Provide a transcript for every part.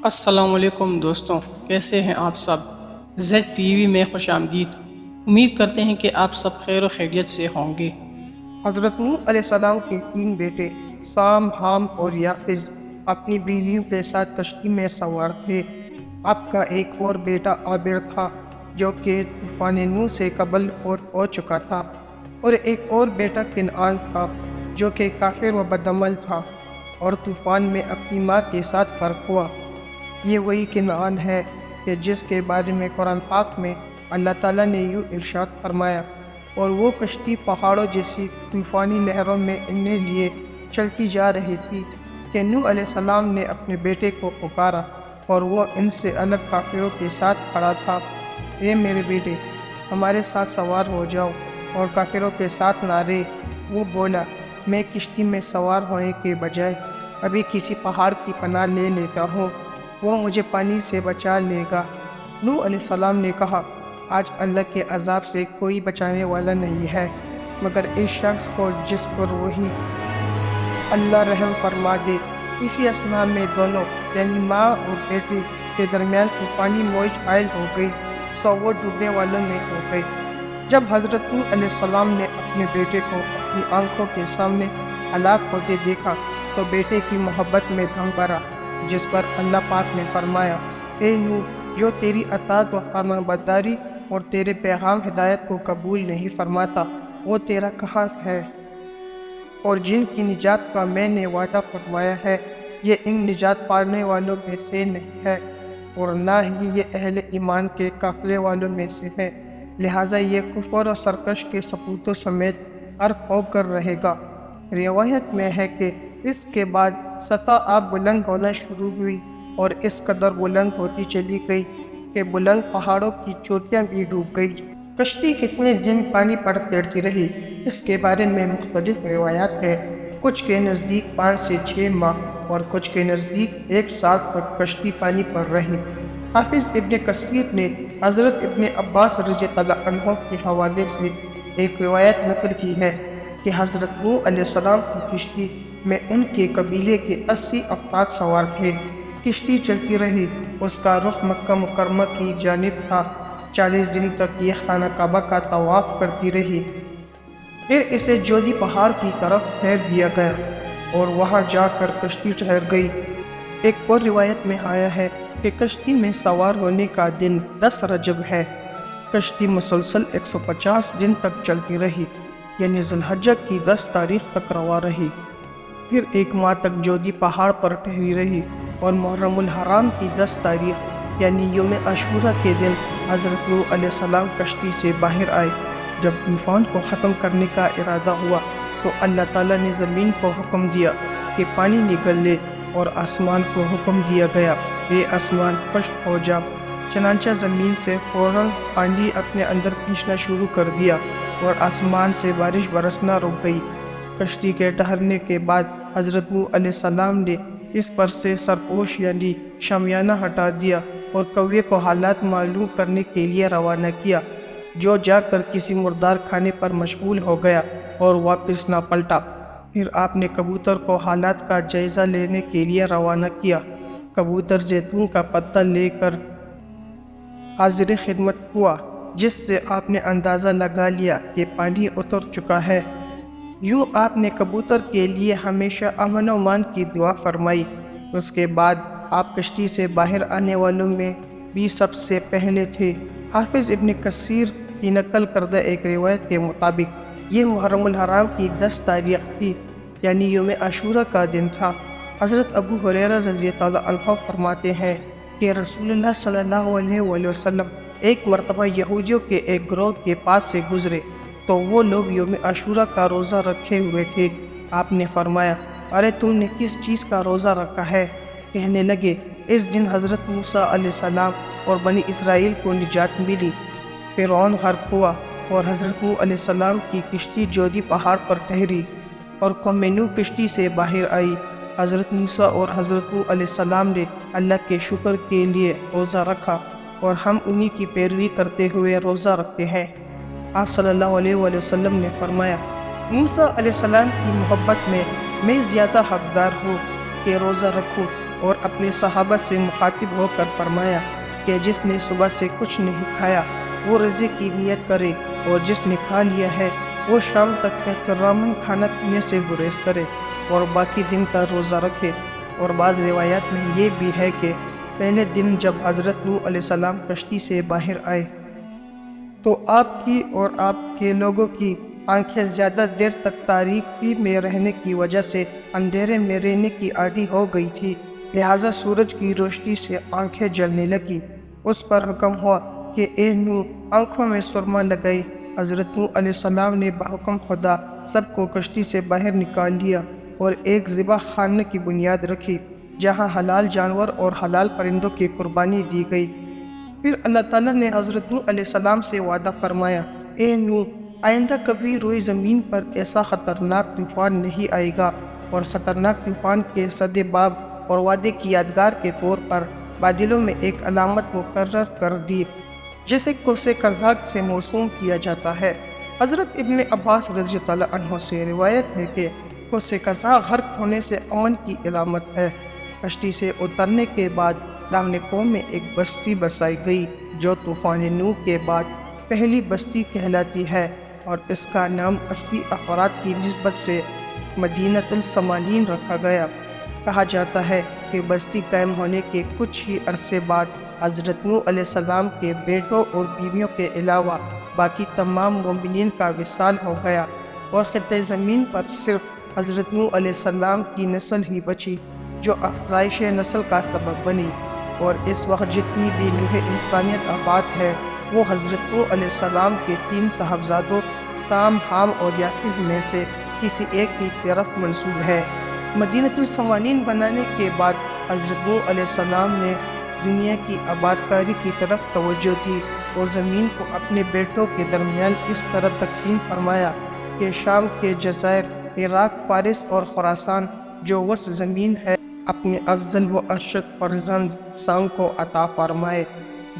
السلام علیکم دوستوں، کیسے ہیں آپ سب؟ زیڈ ٹی وی میں خوش آمدید۔ امید کرتے ہیں کہ آپ سب خیر و خیریت سے ہوں گے۔ حضرت نوح علیہ السلام کے 3 بیٹے سام، حام اور یافز اپنی بیویوں کے ساتھ کشتی میں سوار تھے۔ آپ کا ایک اور بیٹا عابر تھا جو کہ طوفان نوح سے قبل فوت ہو چکا تھا، اور ایک اور بیٹا کنعان تھا جو کہ کافر و بدعمل تھا اور طوفان میں اپنی ماں کے ساتھ غرق ہوا۔ یہ وہی کنعان ہے کہ جس کے بارے میں قرآن پاک میں اللہ تعالیٰ نے یوں ارشاد فرمایا، اور وہ کشتی پہاڑوں جیسی طوفانی لہروں میں انہیں لیے چلتی جا رہی تھی کہ نوح علیہ السلام نے اپنے بیٹے کو پکارا اور وہ ان سے الگ کافروں کے ساتھ کھڑا تھا۔ اے میرے بیٹے، ہمارے ساتھ سوار ہو جاؤ اور کافروں کے ساتھ نہ رہے۔ وہ بولا، میں کشتی میں سوار ہونے کے بجائے ابھی کسی پہاڑ کی پناہ لے لیتا ہوں، وہ مجھے پانی سے بچا لے گا۔ نوح علیہ السلام نے کہا، آج اللہ کے عذاب سے کوئی بچانے والا نہیں ہے مگر اس شخص کو جس پر وہی اللہ رحم فرما دے۔ اسی اثناء میں دونوں یعنی ماں اور بیٹے کے درمیان طوفانی موج حائل ہو گئی، سو وہ ڈوبنے والوں میں ہو گئے۔ جب حضرت نوح علیہ السلام نے اپنے بیٹے کو اپنی آنکھوں کے سامنے ہلاک ہوتے دیکھا تو بیٹے کی محبت میں دم بھرا، جس پر اللہ پاک نے فرمایا، اے نوح، جو تیری اطاعت و فرمانبرداری اور تیرے پیغام ہدایت کو قبول نہیں فرماتا وہ تیرا کہاں ہے؟ اور جن کی نجات کا میں نے وعدہ فرمایا ہے یہ ان نجات پانے والوں میں سے نہیں ہے، اور نہ ہی یہ اہل ایمان کے قافلے والوں میں سے ہے، لہٰذا یہ کفر اور سرکش کے سپوتوں سمیت غرق ہو کر رہے گا۔ روایت میں ہے کہ اس کے بعد سطح آب بلند ہونا شروع ہوئی اور اس قدر بلند ہوتی چلی گئی کہ بلند پہاڑوں کی چوٹیاں بھی ڈوب گئی۔ کشتی کتنے دن پانی پر تیرتی رہی، اس کے بارے میں مختلف روایات ہیں۔ کچھ کے نزدیک 5 سے 6 ماہ اور کچھ کے نزدیک 1 سال تک کشتی پانی پر رہی۔ حافظ ابن کثیر نے حضرت ابن عباس رضی اللہ عنہ کے حوالے سے ایک روایت نقل کی ہے کہ حضرت نوح علیہ السلام کی کشتی میں ان کے قبیلے کے 80 افراد سوار تھے۔ کشتی چلتی رہی، اس کا رخ مکہ مکرمہ کی جانب تھا۔ 40 دن تک یہ خانہ کعبہ کا طواف کرتی رہی، پھر اسے جودی پہاڑ کی طرف پھیر دیا گیا اور وہاں جا کر کشتی ٹھہر گئی۔ ایک اور روایت میں آیا ہے کہ کشتی میں سوار ہونے کا دن 10 رجب ہے۔ کشتی مسلسل 150 دن تک چلتی رہی، یعنی ذی الحجہ کی 10 تاریخ تک رواں رہی، پھر 1 ماہ تک جودی پہاڑ پر ٹھہری رہی اور محرم الحرام کی 10 تاریخ یعنی یوم عاشوراء کے دن حضرت نوح علیہ السلام کشتی سے باہر آئے۔ جب طوفان کو ختم کرنے کا ارادہ ہوا تو اللہ تعالیٰ نے زمین کو حکم دیا کہ پانی نگل لے، اور آسمان کو حکم دیا گیا، اے آسمان خشک ہو جا۔ چنانچہ زمین سے فوراً پانی اپنے اندر کھینچنا شروع کر دیا اور آسمان سے بارش برسنا رک گئی۔ کشتی کے ٹھہرنے کے بعد حضرت نوح علیہ السلام نے اس پر سے سرپوش یعنی شامیانہ ہٹا دیا اور کوے کو حالات معلوم کرنے کے لیے روانہ کیا، جو جا کر کسی مردار کھانے پر مشغول ہو گیا اور واپس نہ پلٹا۔ پھر آپ نے کبوتر کو حالات کا جائزہ لینے کے لیے روانہ کیا۔ کبوتر زیتون کا پتہ لے کر حاضر خدمت ہوا، جس سے آپ نے اندازہ لگا لیا کہ پانی اتر چکا ہے۔ یوں آپ نے کبوتر کے لیے ہمیشہ امن و امان کی دعا فرمائی۔ اس کے بعد آپ کشتی سے باہر آنے والوں میں بھی سب سے پہلے تھے۔ حافظ ابن کثیر کی نقل کردہ ایک روایت کے مطابق یہ محرم الحرام کی 10 تاریخ تھی، یعنی یوم عاشوراء کا دن تھا۔ حضرت ابو ہریرہ رضی اللہ عنہ فرماتے ہیں کہ رسول اللہ صلی اللہ علیہ وآلہ وسلم ایک مرتبہ یہودیوں کے ایک گروہ کے پاس سے گزرے تو وہ لوگ یوم عاشوراء کا روزہ رکھے ہوئے تھے۔ آپ نے فرمایا، ارے تم نے کس چیز کا روزہ رکھا ہے؟ کہنے لگے، اس دن حضرت موسیٰ علیہ السلام اور بنی اسرائیل کو نجات ملی، فرعون غرق ہوا اور حضرت نوح علیہ السلام کی کشتی جودی پہاڑ پر ٹھہری اور قوم نوح کشتی سے باہر آئی۔ حضرت موسیٰ اور حضرت نوح علیہ السلام نے اللہ کے شکر کے لیے روزہ رکھا اور ہم انہی کی پیروی کرتے ہوئے روزہ رکھتے ہیں۔ آپ صلی اللہ علیہ وآلہ وسلم نے فرمایا، موسیٰ علیہ السلام کی محبت میں زیادہ حقدار ہوں کہ روزہ رکھوں، اور اپنے صحابہ سے مخاطب ہو کر فرمایا کہ جس نے صبح سے کچھ نہیں کھایا وہ روزے کی نیت کرے، اور جس نے کھا لیا ہے وہ شام تک احتراماً کھانا پینے سے گریز کرے اور باقی دن کا روزہ رکھے۔ اور بعض روایات میں یہ بھی ہے کہ پہلے دن جب حضرت نوح علیہ السلام کشتی سے باہر آئے تو آپ کی اور آپ کے لوگوں کی آنکھیں زیادہ دیر تک تاریکی میں رہنے کی وجہ سے اندھیرے میں رہنے کی عادی ہو گئی تھی، لہٰذا سورج کی روشنی سے آنکھیں جلنے لگی۔ اس پر حکم ہوا کہ اے نوح آنکھوں میں سرما لگائے۔ حضرت نوح علیہ السلام نے بحکم خدا سب کو کشتی سے باہر نکال لیا اور ایک ذبح خانے کی بنیاد رکھی جہاں حلال جانور اور حلال پرندوں کی قربانی دی گئی۔ پھر اللہ تعالیٰ نے حضرت نوح علیہ السلام سے وعدہ فرمایا، اے نوح آئندہ کبھی روئے زمین پر ایسا خطرناک طوفان نہیں آئے گا، اور خطرناک طوفان کے صد باب اور وعدے کی یادگار کے طور پر بادلوں میں ایک علامت مقرر کر دی جسے قوس قزح سے موسوم کیا جاتا ہے۔ حضرت ابن عباس رضی اللہ عنہ سے روایت ہے کہ قوس قزح غرق ہونے سے امن کی علامت ہے۔ کشتی سے اترنے کے بعد دامن قوم میں ایک بستی بسائی گئی جو طوفان نوح کے بعد پہلی بستی کہلاتی ہے، اور اس کا نام 80 افراد کی نسبت سے مدینۃ السمانین رکھا گیا۔ کہا جاتا ہے کہ بستی قائم ہونے کے کچھ ہی عرصے بعد حضرت نوح علیہ السلام کے بیٹوں اور بیویوں کے علاوہ باقی تمام مومنین کا وصال ہو گیا، اور خطۂ زمین پر صرف حضرت نوح علیہ السلام کی نسل ہی بچی جو افزائش نسل کا سبب بنی۔ اور اس وقت جتنی بھی نوح انسانیت آباد ہے وہ حضرت نوح علیہ السلام کے 3 صاحبزادوں سام، حام اور یافز میں سے کسی ایک کی طرف منسوب ہے۔ مدینۃ السمانین بنانے کے بعد حضرت نوح علیہ السلام نے دنیا کی آباد کاری کی طرف توجہ دی اور زمین کو اپنے بیٹوں کے درمیان اس طرح تقسیم فرمایا کہ شام کے جزائر، عراق، فارس اور خراسان جو وسط زمین ہے اپنے افضل و اشرف فرزند سام کو عطا فرمائے۔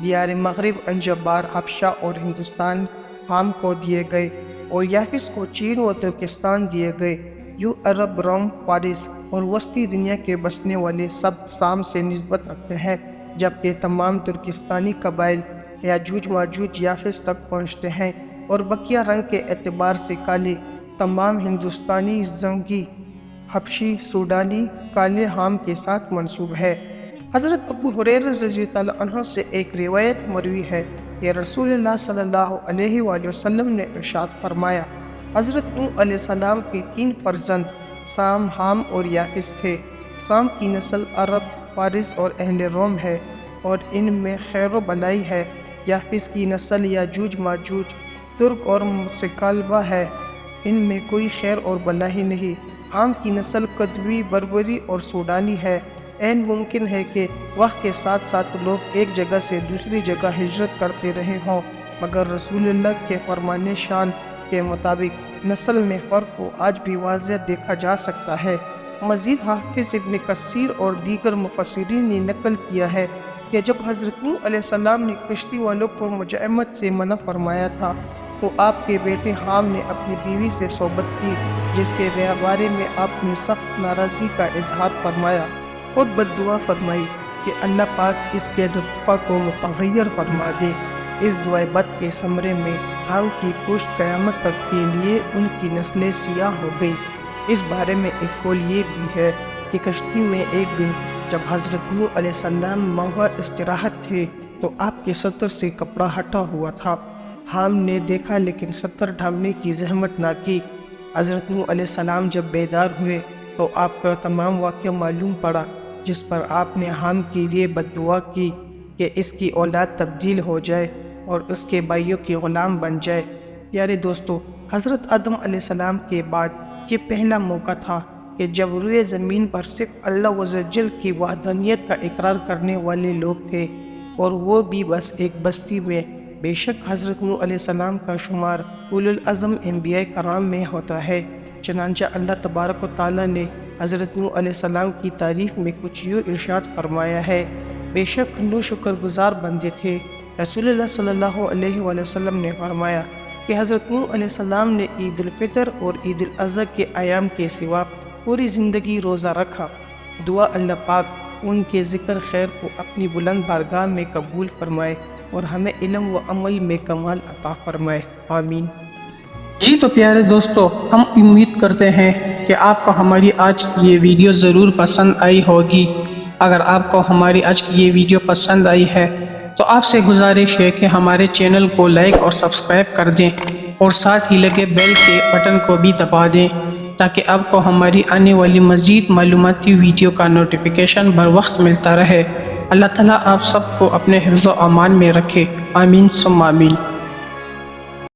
دیار مغرب، انجبار، حبشہ اور ہندوستان حام کو دیے گئے، اور یافس کو چین و ترکستان دیے گئے۔ یوں عرب، روم، فارس اور وسطی دنیا کے بسنے والے سب سام سے نسبت رکھتے ہیں، جبکہ تمام ترکستانی قبائل یاجوج ماجوج یافس تک پہنچتے ہیں، اور بقیہ رنگ کے اعتبار سے کالے تمام ہندوستانی، زنگی، حبشی، سوڈانی کالے حام کے ساتھ منسوب ہے۔ حضرت ابو ہریرہ رضی اللہ عنہ سے ایک روایت مروی ہے کہ رسول اللہ صلی اللہ علیہ وآلہ وسلم نے ارشاد فرمایا، حضرت نوح علیہ السلام کے 3 فرزند سام، حام اور یافس تھے۔ سام کی نسل عرب، فارس اور اہل روم ہے، اور ان میں خیر و بلائی ہے۔ یافس کی نسل یاجوج ماجوج، ترک اور مسکالبہ ہے، ان میں کوئی خیر اور بلائی نہیں۔ حام کی نسل کدوی، بربری اور سوڈانی ہے۔ عین ممکن ہے کہ وقت کے ساتھ ساتھ لوگ ایک جگہ سے دوسری جگہ ہجرت کرتے رہے ہوں، مگر رسول اللہ کے فرمان شان کے مطابق نسل میں فرق کو آج بھی واضح دیکھا جا سکتا ہے۔ مزید حافظ ابن کثیر اور دیگر مفسرین نے نقل کیا ہے کہ جب حضرت نوح علیہ السلام نے کشتی والوں کو مجاہمت سے منع فرمایا تھا تو آپ کے بیٹے حام نے اپنی بیوی سے صحبت کی، جس کے بارے میں آپ نے سخت ناراضگی کا اظہار فرمایا اور بد دعا فرمائی کہ اللہ پاک اس کے نطفہ کو متغیر فرما دے۔ اس دعائے بد کے ثمرے میں حام کی پشت قیامت تک کے لیے ان کی نسلیں سیاہ ہو گئی۔ اس بارے میں ایک قول یہ بھی ہے کہ کشتی میں ایک دن جب حضرت نوح علیہ السلام موضع استراحت تھے تو آپ کے سطر سے کپڑا ہٹا ہوا تھا۔ حام نے دیکھا لیکن سطر ڈھانپنے کی زحمت نہ کی۔ حضرت نوح علیہ السلام جب بیدار ہوئے تو آپ کا تمام واقعہ معلوم پڑا، جس پر آپ نے حام کے لیے بد دعا کی کہ اس کی اولاد تبدیل ہو جائے اور اس کے بھائیوں کی غلام بن جائے۔ پیارے دوستو، حضرت آدم علیہ السلام کے بعد یہ پہلا موقع تھا کہ جب روئے زمین پر صرف اللہ عز و جل کی وحدانیت کا اقرار کرنے والے لوگ تھے، اور وہ بھی بس ایک بستی میں۔ بے شک حضرت نوح علیہ السلام کا شمار اولو العزم انبیاء کرام میں ہوتا ہے۔ چنانچہ اللہ تبارک و تعالیٰ نے حضرت نوح علیہ السلام کی تعریف میں کچھ یوں ارشاد فرمایا ہے، بے شک نوح شکر گزار بندے تھے۔ رسول اللہ صلی اللہ علیہ وآلہ وسلم نے فرمایا کہ حضرت نوح علیہ السلام نے عید الفطر اور عید الاضحیٰ کے ایام کے سوا پوری زندگی روزہ رکھا۔ دعا اللہ پاک ان کے ذکر خیر کو اپنی بلند بارگاہ میں قبول فرمائے اور ہمیں علم و عمل میں کمال عطا فرمائے، آمین۔ جی تو پیارے دوستو، ہم امید کرتے ہیں کہ آپ کو ہماری آج کی یہ ویڈیو ضرور پسند آئی ہوگی۔ اگر آپ کو ہماری آج کی یہ ویڈیو پسند آئی ہے تو آپ سے گزارش ہے کہ ہمارے چینل کو لائک اور سبسکرائب کر دیں اور ساتھ ہی لگے بیل کے بٹن کو بھی دبا دیں تاکہ آپ کو ہماری آنے والی مزید معلوماتی ویڈیو کا نوٹیفیکیشن بر وقت ملتا رہے۔ اللہ تعالیٰ آپ سب کو اپنے حفظ و امان میں رکھے، آمین ثم آمین۔